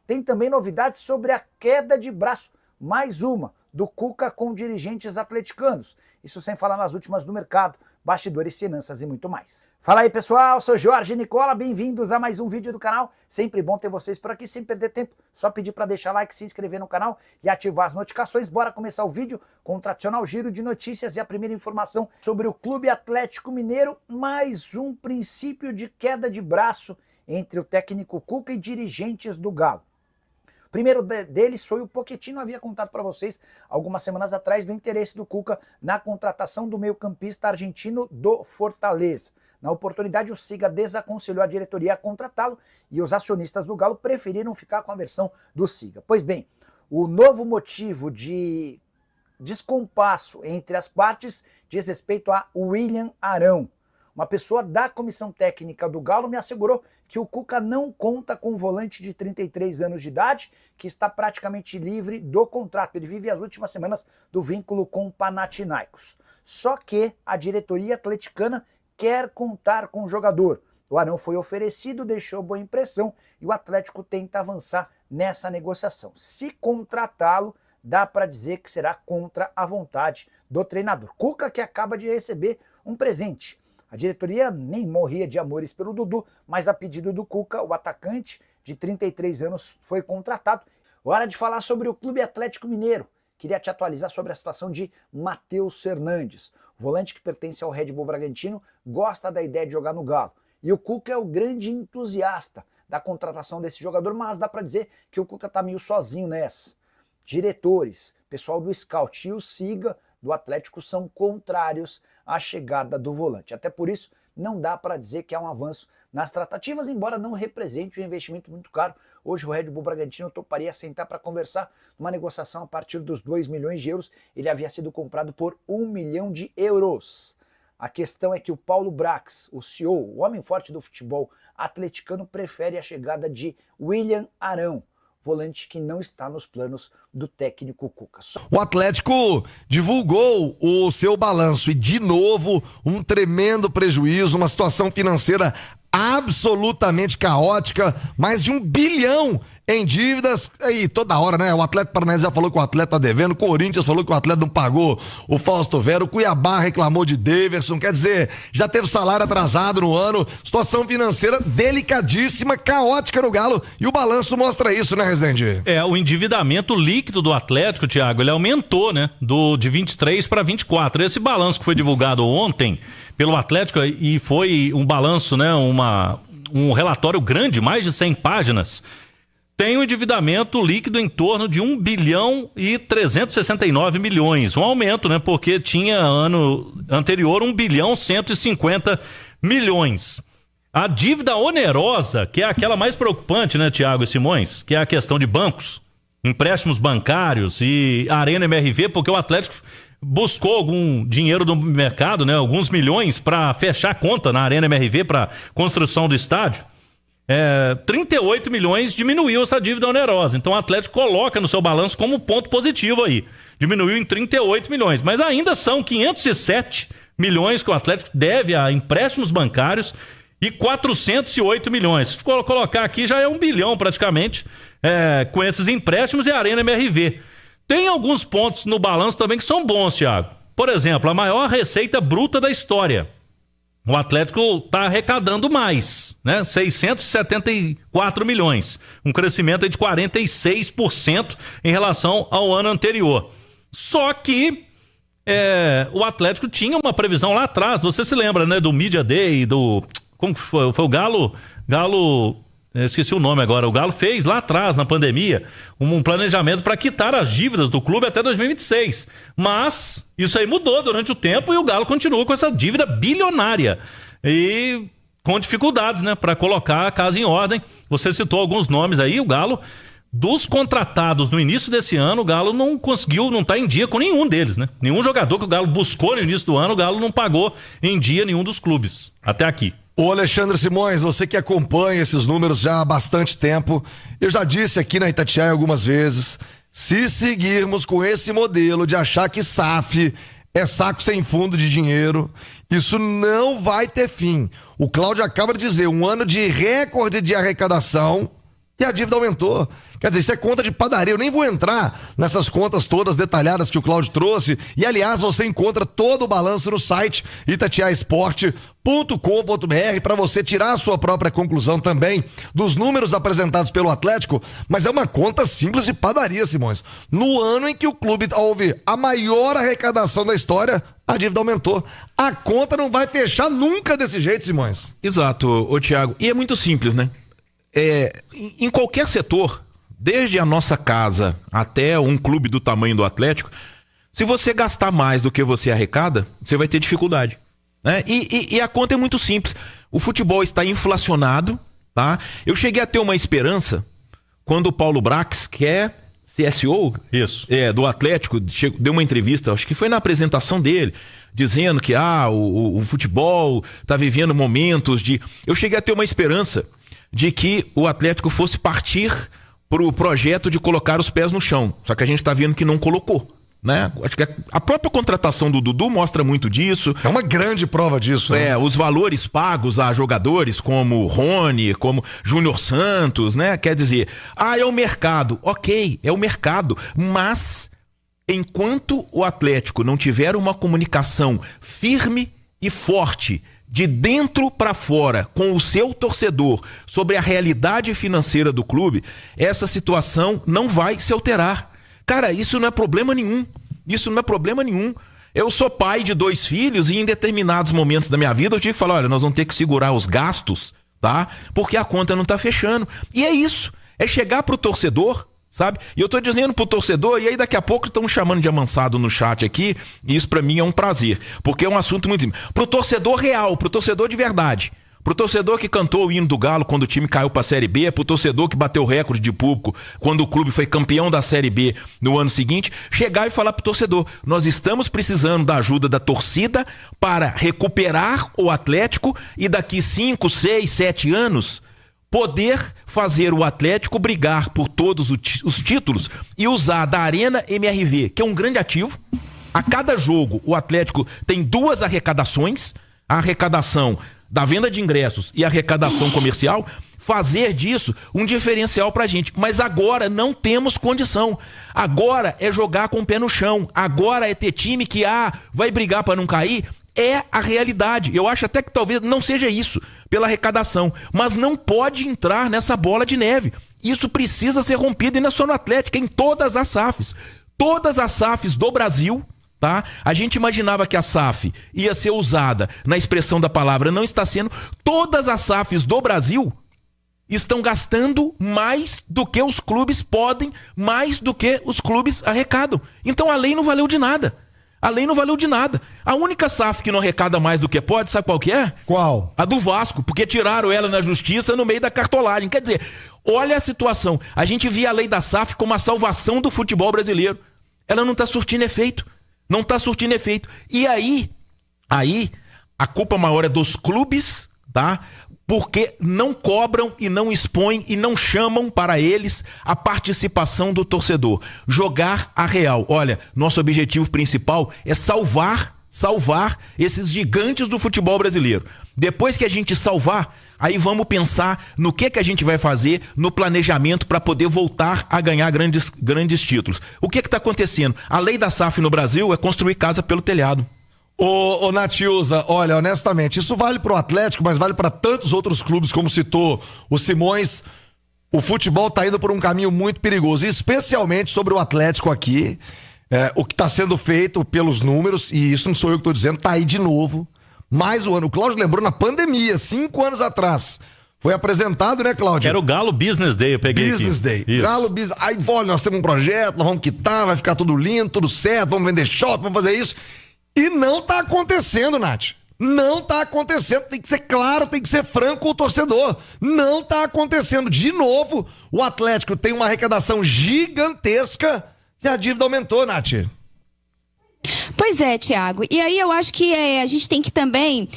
tem também novidades sobre a queda de braço, mais uma, do Cuca com dirigentes atleticanos. Isso sem falar nas últimas do mercado, bastidores, finanças e muito mais. Fala aí pessoal, sou Jorge Nicola, bem-vindos a mais um vídeo do canal. Sempre bom ter vocês por aqui, sem perder tempo. Só pedir para deixar like, se inscrever no canal e ativar as notificações. Bora começar o vídeo com o tradicional giro de notícias e a primeira informação sobre o Clube Atlético Mineiro. Mais um princípio de queda de braço entre o técnico Cuca e dirigentes do Galo. O primeiro deles foi o Pochettino, havia contado para vocês algumas semanas atrás do interesse do Cuca na contratação do meio-campista argentino do Fortaleza. Na oportunidade, o Siga desaconselhou a diretoria a contratá-lo e os acionistas do Galo preferiram ficar com a versão do Siga. Pois bem, o novo motivo de descompasso entre as partes diz respeito a William Arão. Uma pessoa da comissão técnica do Galo me assegurou que o Cuca não conta com um volante de 33 anos de idade, que está praticamente livre do contrato. Ele vive as últimas semanas do vínculo com o Panathinaikos. Só que a diretoria atleticana quer contar com o jogador. O Arão foi oferecido, deixou boa impressão e o Atlético tenta avançar nessa negociação. Se contratá-lo, dá para dizer que será contra a vontade do treinador. Cuca que acaba de receber um presente. A diretoria nem morria de amores pelo Dudu, mas a pedido do Cuca, o atacante de 33 anos foi contratado. Hora de falar sobre o Clube Atlético Mineiro. Queria te atualizar sobre a situação de Matheus Fernandes. O volante que pertence ao Red Bull Bragantino gosta da ideia de jogar no Galo. E o Cuca é o grande entusiasta da contratação desse jogador, mas dá para dizer que o Cuca está meio sozinho nessa. Diretores, pessoal do Scout e o Siga do Atlético são contrários à chegada do volante. Até por isso, não dá para dizer que há um avanço nas tratativas, embora não represente um investimento muito caro. Hoje o Red Bull Bragantino toparia sentar para conversar numa negociação a partir dos 2 milhões de euros. Ele havia sido comprado por 1 milhão de euros. A questão é que o Paulo Brax, o CEO, o homem forte do futebol atleticano, prefere a chegada de William Arão, volante que não está nos planos do técnico Cuca. O Atlético divulgou o seu balanço e, de novo, um tremendo prejuízo, uma situação financeira absolutamente caótica, mais de 1 bilhão em dívidas, aí toda hora, né? O Atlético Paranaense já falou que o Atlético tá devendo, o Corinthians falou que o Atlético não pagou o Fausto Vera, o Cuiabá reclamou de Daverson, quer dizer, já teve salário atrasado no ano, situação financeira delicadíssima, caótica no Galo, e o balanço mostra isso, né, Rezende? O endividamento líquido do Atlético, Thiago, ele aumentou, né, de 23 para 24. Esse balanço que foi divulgado ontem pelo Atlético, e foi um balanço, né, um relatório grande, mais de 100 páginas, tem um endividamento líquido em torno de 1 bilhão e 369 milhões. Um aumento, né? Porque tinha ano anterior 1 bilhão 150 milhões. A dívida onerosa, que é aquela mais preocupante, né, Thiago e Simões? Que é a questão de bancos, empréstimos bancários e Arena MRV, porque o Atlético buscou algum dinheiro do mercado, né? Alguns milhões para fechar a conta na Arena MRV para construção do estádio. 38 milhões diminuiu essa dívida onerosa. Então o Atlético coloca no seu balanço como ponto positivo aí. Diminuiu em 38 milhões. Mas ainda são 507 milhões que o Atlético deve a empréstimos bancários e 408 milhões. Se colocar aqui já é 1 bilhão praticamente com esses empréstimos e a Arena MRV. Tem alguns pontos no balanço também que são bons, Thiago. Por exemplo, a maior receita bruta da história. O Atlético está arrecadando mais, né? 674 milhões, um crescimento de 46% em relação ao ano anterior. Só que o Atlético tinha uma previsão lá atrás, você se lembra, né? Do Media Day, como que foi? Foi o Galo, esqueci o nome agora, o Galo fez lá atrás, na pandemia, um planejamento para quitar as dívidas do clube até 2026. Mas isso aí mudou durante o tempo e o Galo continua com essa dívida bilionária. E com dificuldades, né, para colocar a casa em ordem. Você citou alguns nomes aí, o Galo, dos contratados no início desse ano, o Galo não conseguiu, não está em dia com nenhum deles, né? Nenhum jogador que o Galo buscou no início do ano, o Galo não pagou em dia nenhum dos clubes, até aqui. Ô Alexandre Simões, você que acompanha esses números já há bastante tempo, eu já disse aqui na Itatiaia algumas vezes, se seguirmos com esse modelo de achar que SAF é saco sem fundo de dinheiro, isso não vai ter fim. O Cláudio acaba de dizer, um ano de recorde de arrecadação, e a dívida aumentou. Quer dizer, isso é conta de padaria. Eu nem vou entrar nessas contas todas detalhadas que o Cláudio trouxe. E, aliás, você encontra todo o balanço no site itatiaesporte.com.br para você tirar a sua própria conclusão também dos números apresentados pelo Atlético. Mas é uma conta simples de padaria, Simões. No ano em que o clube houve a maior arrecadação da história, a dívida aumentou. A conta não vai fechar nunca desse jeito, Simões. Exato, ô Thiago. E é muito simples, né? Em qualquer setor, desde a nossa casa até um clube do tamanho do Atlético, se você gastar mais do que você arrecada, você vai ter dificuldade, né? E a conta é muito simples. O futebol está inflacionado, tá? Eu cheguei a ter uma esperança quando o Paulo Brax, que é CSO do Atlético, deu uma entrevista, acho que foi na apresentação dele, dizendo que o futebol está vivendo momentos de... Eu cheguei a ter uma esperança de que o Atlético fosse partir pro projeto de colocar os pés no chão. Só que a gente tá vendo que não colocou, né? Acho que a própria contratação do Dudu mostra muito disso. É uma grande prova disso, né? Os valores pagos a jogadores como Rony, como Júnior Santos, né? Quer dizer, é o mercado. Ok, é o mercado. Mas, enquanto o Atlético não tiver uma comunicação firme e forte de dentro para fora com o seu torcedor sobre a realidade financeira do clube, essa situação não vai se alterar. Cara, isso não é problema nenhum. Isso não é problema nenhum. Eu sou pai de 2 filhos e em determinados momentos da minha vida eu tive que falar, olha, nós vamos ter que segurar os gastos, tá? Porque a conta não tá fechando. E é isso. É chegar pro torcedor, sabe? E eu tô dizendo pro torcedor, e aí daqui a pouco estão me chamando de amansado no chat aqui, e isso pra mim é um prazer, porque é um assunto muito simples. Pro torcedor real, pro torcedor de verdade, pro torcedor que cantou o hino do Galo quando o time caiu pra Série B, pro torcedor que bateu o recorde de público quando o clube foi campeão da Série B no ano seguinte, chegar e falar pro torcedor, nós estamos precisando da ajuda da torcida para recuperar o Atlético e daqui 5, 6, 7 anos poder fazer o Atlético brigar por todos os títulos e usar da Arena MRV, que é um grande ativo. A cada jogo o Atlético tem 2 arrecadações, a arrecadação da venda de ingressos e a arrecadação comercial, fazer disso um diferencial pra gente. Mas agora não temos condição. Agora é jogar com o pé no chão. Agora é ter time que vai brigar para não cair. É a realidade. Eu acho até que talvez não seja isso pela arrecadação, mas não pode entrar nessa bola de neve. Isso precisa ser rompido e não é só no Atlético, é em todas as SAFs. Todas as SAFs do Brasil, tá? A gente imaginava que a SAF ia ser usada na expressão da palavra, não está sendo. Todas as SAFs do Brasil estão gastando mais do que os clubes podem, mais do que os clubes arrecadam. Então a lei não valeu de nada. A lei não valeu de nada. A única SAF que não arrecada mais do que pode, sabe qual que é? Qual? A do Vasco, porque tiraram ela na justiça no meio da cartolagem. Quer dizer, olha a situação. A gente via a lei da SAF como a salvação do futebol brasileiro. Ela não está surtindo efeito. Não está surtindo efeito. E aí, a culpa maior é dos clubes, tá? Porque não cobram e não expõem e não chamam para eles a participação do torcedor. Jogar a real. Olha, nosso objetivo principal é salvar esses gigantes do futebol brasileiro. Depois que a gente salvar, aí vamos pensar no que a gente vai fazer no planejamento para poder voltar a ganhar grandes títulos. O que está acontecendo? A lei da SAF no Brasil é construir casa pelo telhado. Ô Natiusa, olha, honestamente, isso vale pro Atlético, mas vale para tantos outros clubes, como citou o Simões. O futebol tá indo por um caminho muito perigoso, especialmente sobre o Atlético aqui. O que tá sendo feito pelos números, e isso não sou eu que tô dizendo, tá aí de novo. Mais um ano. O Cláudio lembrou na pandemia, 5 anos atrás. Foi apresentado, né, Cláudio? Era o Galo Business Day, eu peguei Business aqui. Day. Galo Business. Aí, olha, nós temos um projeto, nós vamos quitar, vai ficar tudo lindo, tudo certo, vamos vender shopping, vamos fazer isso. E não tá acontecendo, Nath. Não tá acontecendo. Tem que ser claro, tem que ser franco com o torcedor. Não tá acontecendo. De novo, o Atlético tem uma arrecadação gigantesca e a dívida aumentou, Nath. Pois é, Thiago. E aí eu acho que a gente tem que também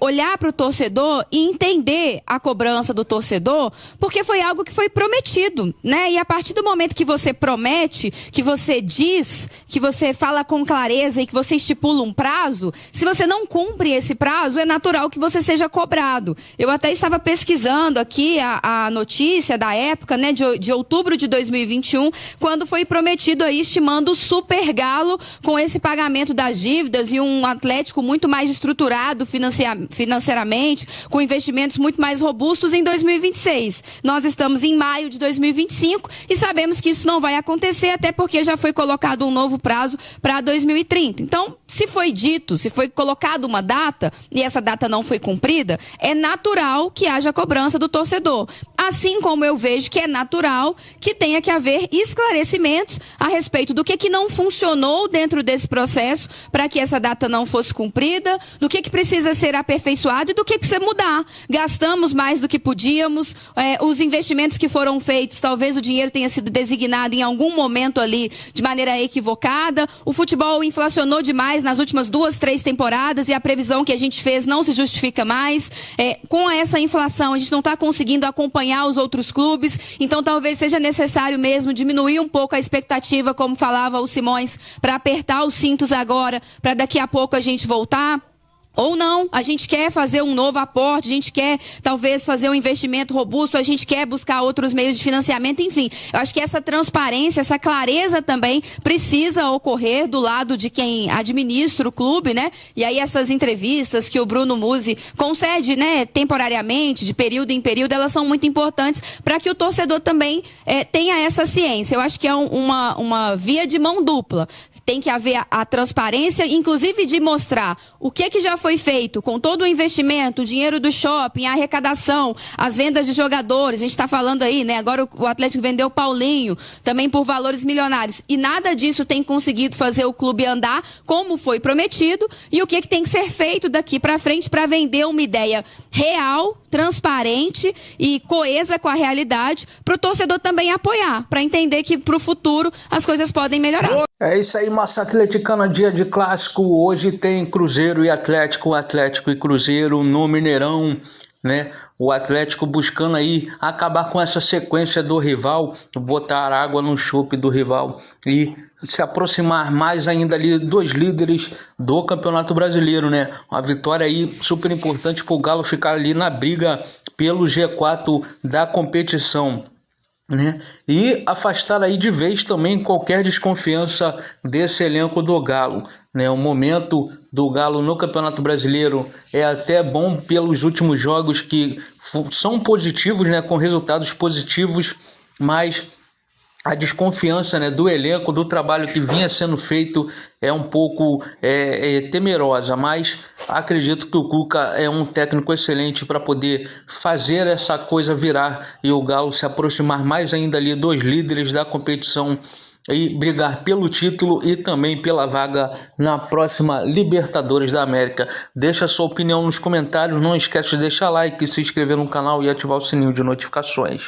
olhar para o torcedor e entender a cobrança do torcedor, porque foi algo que foi prometido, né? E a partir do momento que você promete, que você diz, que você fala com clareza e que você estipula um prazo, se você não cumpre esse prazo, é natural que você seja cobrado. Eu até estava pesquisando aqui a notícia da época, né, de outubro de 2021, quando foi prometido aí, estimando o Super Galo com esse pagamento das dívidas e um Atlético muito mais estruturado financeiramente, com investimentos muito mais robustos em 2026. Nós estamos em maio de 2025 e sabemos que isso não vai acontecer, até porque já foi colocado um novo prazo para 2030. Então, se foi dito, se foi colocada uma data e essa data não foi cumprida, é natural que haja cobrança do torcedor. Assim como eu vejo que é natural que tenha que haver esclarecimentos a respeito do que não funcionou dentro desse processo para que essa data não fosse cumprida, do que precisa ser aperfeiçoado e do que precisa mudar. Gastamos mais do que podíamos, os investimentos que foram feitos, talvez o dinheiro tenha sido designado em algum momento ali de maneira equivocada, o futebol inflacionou demais nas últimas 2, 3 temporadas e a previsão que a gente fez não se justifica mais. Com essa inflação, a gente não está conseguindo acompanhar os outros clubes, então talvez seja necessário mesmo diminuir um pouco a expectativa, como falava o Simões, para apertar os cintos agora, para daqui a pouco a gente voltar. Ou não, a gente quer fazer um novo aporte, a gente quer talvez fazer um investimento robusto, a gente quer buscar outros meios de financiamento, enfim. Eu acho que essa transparência, essa clareza também precisa ocorrer do lado de quem administra o clube, né? E aí essas entrevistas que o Bruno Musi concede, né, temporariamente, de período em período, elas são muito importantes para que o torcedor também tenha essa ciência. Eu acho que é uma via de mão dupla. Tem que haver a transparência, inclusive de mostrar o que já foi feito com todo o investimento, o dinheiro do shopping, a arrecadação, as vendas de jogadores. A gente está falando aí, né? Agora o Atlético vendeu o Paulinho, também por valores milionários. E nada disso tem conseguido fazer o clube andar como foi prometido. E o que tem que ser feito daqui para frente para vender uma ideia real, transparente e coesa com a realidade, para o torcedor também apoiar, para entender que para o futuro as coisas podem melhorar. É isso aí, massa atleticana, dia de clássico. Hoje tem Cruzeiro e Atlético, Atlético e Cruzeiro no Mineirão, né? O Atlético buscando aí acabar com essa sequência do rival, botar água no chope do rival e se aproximar mais ainda ali dos líderes do Campeonato Brasileiro, né? Uma vitória aí super importante para o Galo ficar ali na briga pelo G4 da competição, né? E afastar aí de vez também qualquer desconfiança desse elenco do Galo, né? O momento do Galo no Campeonato Brasileiro é até bom pelos últimos jogos que são positivos, né? Com resultados positivos, mas a desconfiança, né, do elenco, do trabalho que vinha sendo feito é um pouco temerosa, mas acredito que o Cuca é um técnico excelente para poder fazer essa coisa virar e o Galo se aproximar mais ainda ali dos líderes da competição e brigar pelo título e também pela vaga na próxima Libertadores da América. Deixa a sua opinião nos comentários, não esquece de deixar like, se inscrever no canal e ativar o sininho de notificações.